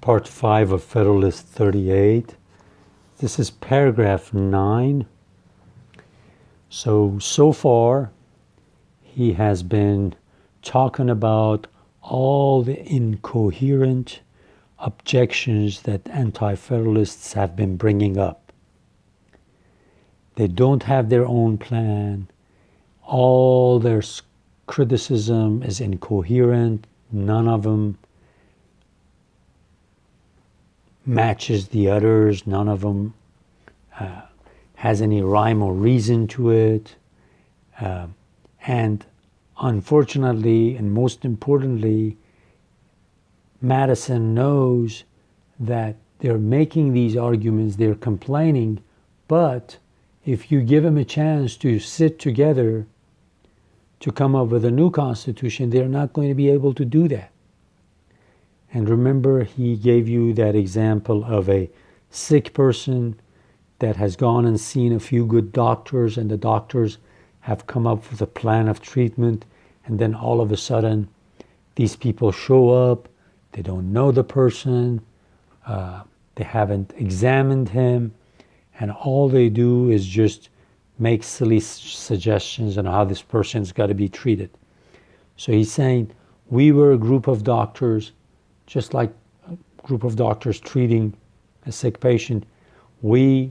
Part 5 of Federalist 38. This is paragraph 9. So far, he has been talking about all the incoherent objections that anti-federalists have been bringing up. They don't have their own plan. All their criticism is incoherent. None of them matches the others. None of them has any rhyme or reason to it. And unfortunately, and most importantly, Madison knows that they're making these arguments, they're complaining, but if you give them a chance to sit together to come up with a new constitution, they're not going to be able to do that. And remember, he gave you that example of a sick person that has gone and seen a few good doctors, and the doctors have come up with a plan of treatment, and then all of a sudden these people show up. They don't know the person, they haven't examined him, and all they do is just make silly suggestions on how this person's got to be treated. So he's saying, we were a group of doctors, just like a group of doctors treating a sick patient. We,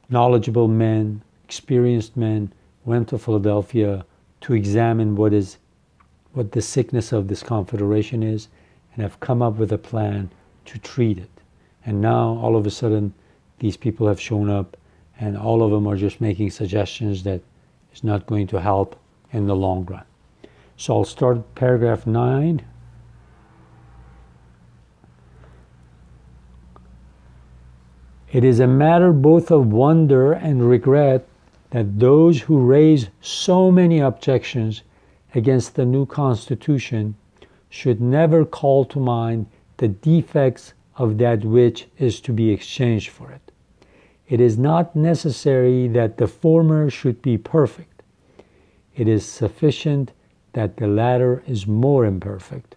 knowledgeable men, experienced men, went to Philadelphia to examine what the sickness of this confederation is, and have come up with a plan to treat it. And now all of a sudden these people have shown up, and all of them are just making suggestions that is not going to help in the long run. So I'll start paragraph 9. It is a matter both of wonder and regret that those who raise so many objections against the new Constitution should never call to mind the defects of that which is to be exchanged for it. It is not necessary that the former should be perfect. It is sufficient that the latter is more imperfect.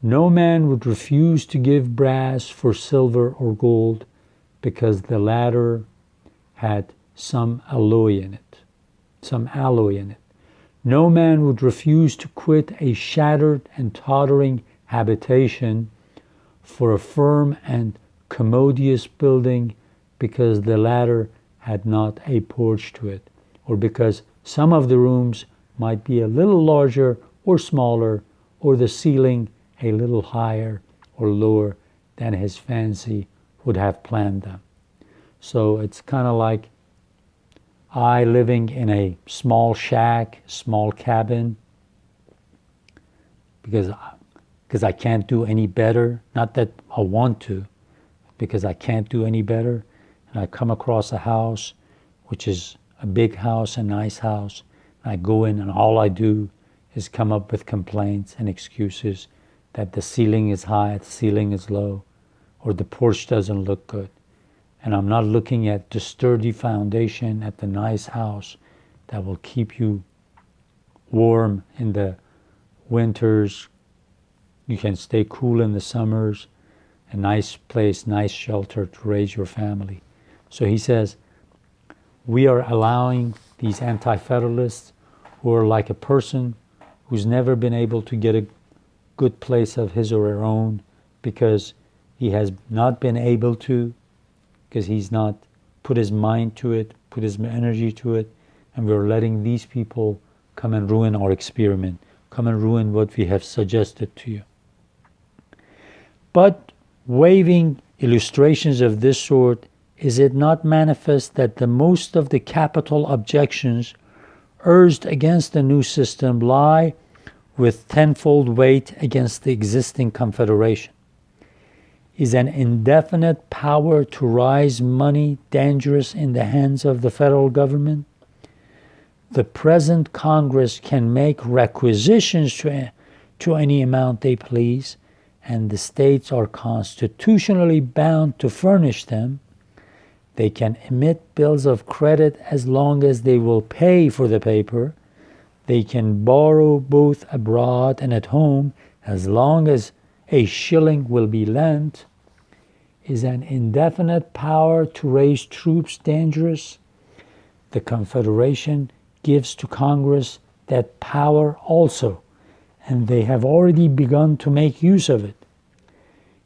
No man would refuse to give brass for silver or gold, because the latter had some alloy in it. No man would refuse to quit a shattered and tottering habitation for a firm and commodious building, because the latter had not a porch to it, or because some of the rooms might be a little larger or smaller, or the ceiling a little higher or lower than his fancy would have planned them. So it's kind of like I living in a small shack, small cabin, because I can't do any better. Not that I want to, because I can't do any better. And I come across a house, which is a big house, a nice house. And I go in, and all I do is come up with complaints and excuses that the ceiling is high, the ceiling is low, or the porch doesn't look good. And I'm not looking at the sturdy foundation, at the nice house that will keep you warm in the winters. You can stay cool in the summers. A nice place, nice shelter to raise your family. So he says, we are allowing these anti-federalists, who are like a person who's never been able to get a good place of his or her own, because he has not been able to, because he's not put his mind to it, put his energy to it, and we're letting these people come and ruin our experiment, come and ruin what we have suggested to you. But waving illustrations of this sort, is it not manifest that the most of the capital objections urged against the new system lie with tenfold weight against the existing confederation? Is an indefinite power to raise money dangerous in the hands of the federal government? The present Congress can make requisitions to any amount they please, and the states are constitutionally bound to furnish them. They can emit bills of credit as long as they will pay for the paper. They can borrow both abroad and at home as long as a shilling will be lent. Is an indefinite power to raise troops dangerous? The Confederation gives to Congress that power also, and they have already begun to make use of it.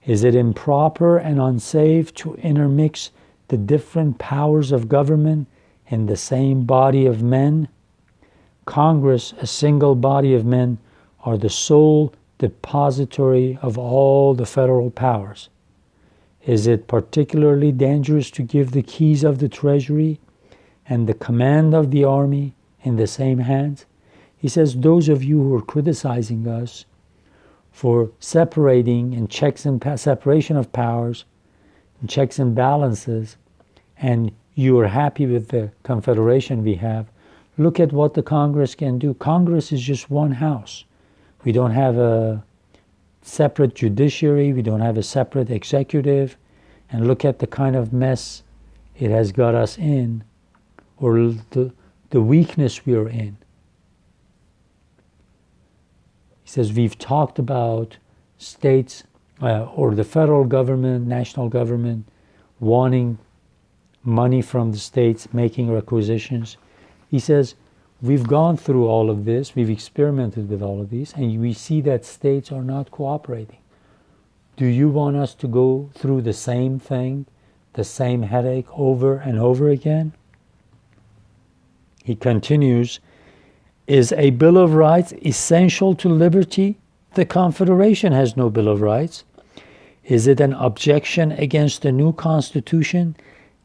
Is it improper and unsafe to intermix the different powers of government in the same body of men? Congress, a single body of men, are the sole depository of all the federal powers. Is it particularly dangerous to give the keys of the Treasury and the command of the army in the same hands? He says, those of you who are criticizing us for separating and separation of powers and checks and balances, and you are happy with the confederation we have, look at what the Congress can do. Congress is just one house. We don't have a separate judiciary, we don't have a separate executive, and look at the kind of mess it has got us in, or the weakness we are in. He says we've talked about states or the federal government, national government, wanting money from the states, making requisitions. He says we've gone through all of this, we've experimented with all of these, and we see that states are not cooperating. Do you want us to go through the same thing, the same headache over and over again? He continues, is a Bill of Rights essential to liberty? The Confederation has no Bill of Rights. Is it an objection against the new Constitution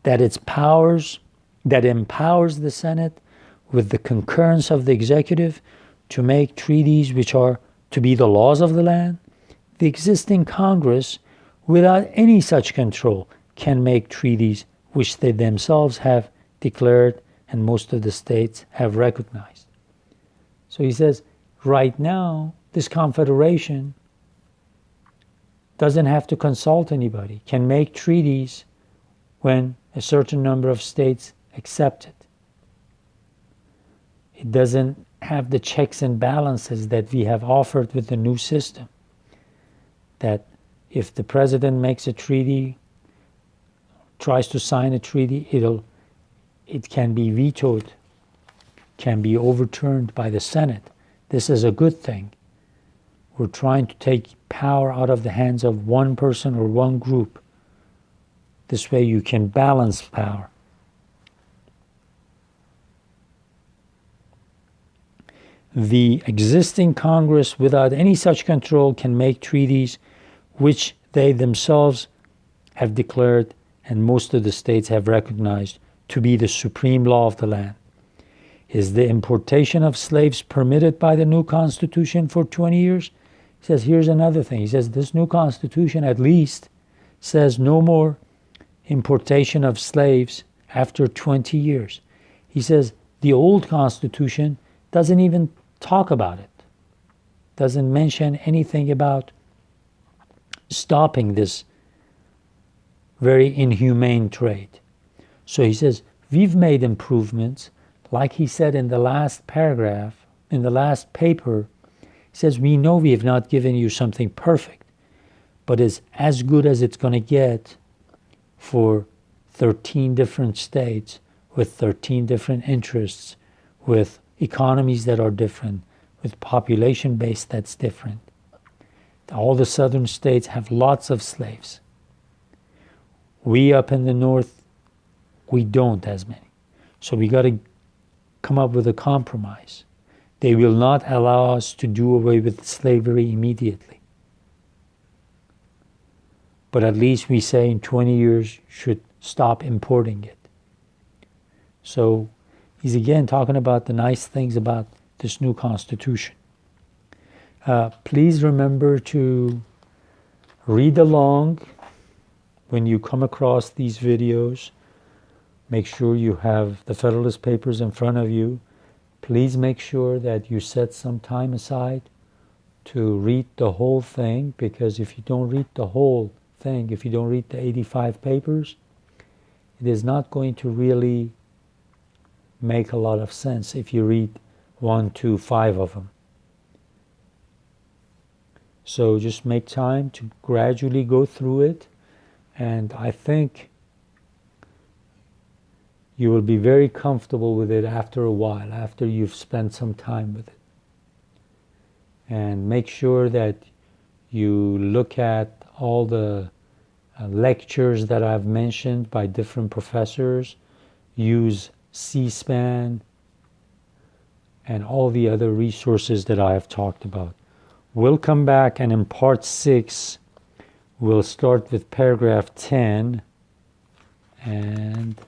that empowers the Senate with the concurrence of the executive to make treaties which are to be the laws of the land? The existing Congress, without any such control, can make treaties which they themselves have declared and most of the states have recognized. So he says, right now, this confederation doesn't have to consult anybody, can make treaties when a certain number of states accept it. It doesn't have the checks and balances that we have offered with the new system. That if the president makes a treaty, tries to sign a treaty, it can be vetoed, can be overturned by the Senate. This is a good thing. We're trying to take power out of the hands of one person or one group. This way you can balance power. The existing Congress, without any such control, can make treaties which they themselves have declared and most of the states have recognized to be the supreme law of the land. Is the importation of slaves permitted by the new Constitution for 20 years? He says, here's another thing. He says, this new Constitution at least says no more importation of slaves after 20 years. He says, the old Constitution doesn't even talk about it, doesn't mention anything about stopping this very inhumane trade. So he says, we've made improvements, like he said in the last paragraph, in the last paper. He says, we know we have not given you something perfect, but it's as good as it's going to get for 13 different states with 13 different interests, with economies that are different, with population base that's different. All the southern states have lots of slaves. We up in the north, we don't as many. So we got to come up with a compromise. They will not allow us to do away with slavery immediately. But at least we say in 20 years should stop importing it. So he's again talking about the nice things about this new Constitution. Please remember to read along when you come across these videos. Make sure you have the Federalist Papers in front of you. Please make sure that you set some time aside to read the whole thing, because if you don't read the whole thing, if you don't read the 85 papers, it is not going to really make a lot of sense if you read 1, 2, 5 of them. So just make time to gradually go through it, and I think you will be very comfortable with it after a while, after you've spent some time with it. And make sure that you look at all the lectures that I've mentioned by different professors, use C-SPAN, and all the other resources that I have talked about. We'll come back, and in part 6, we'll start with paragraph 10, and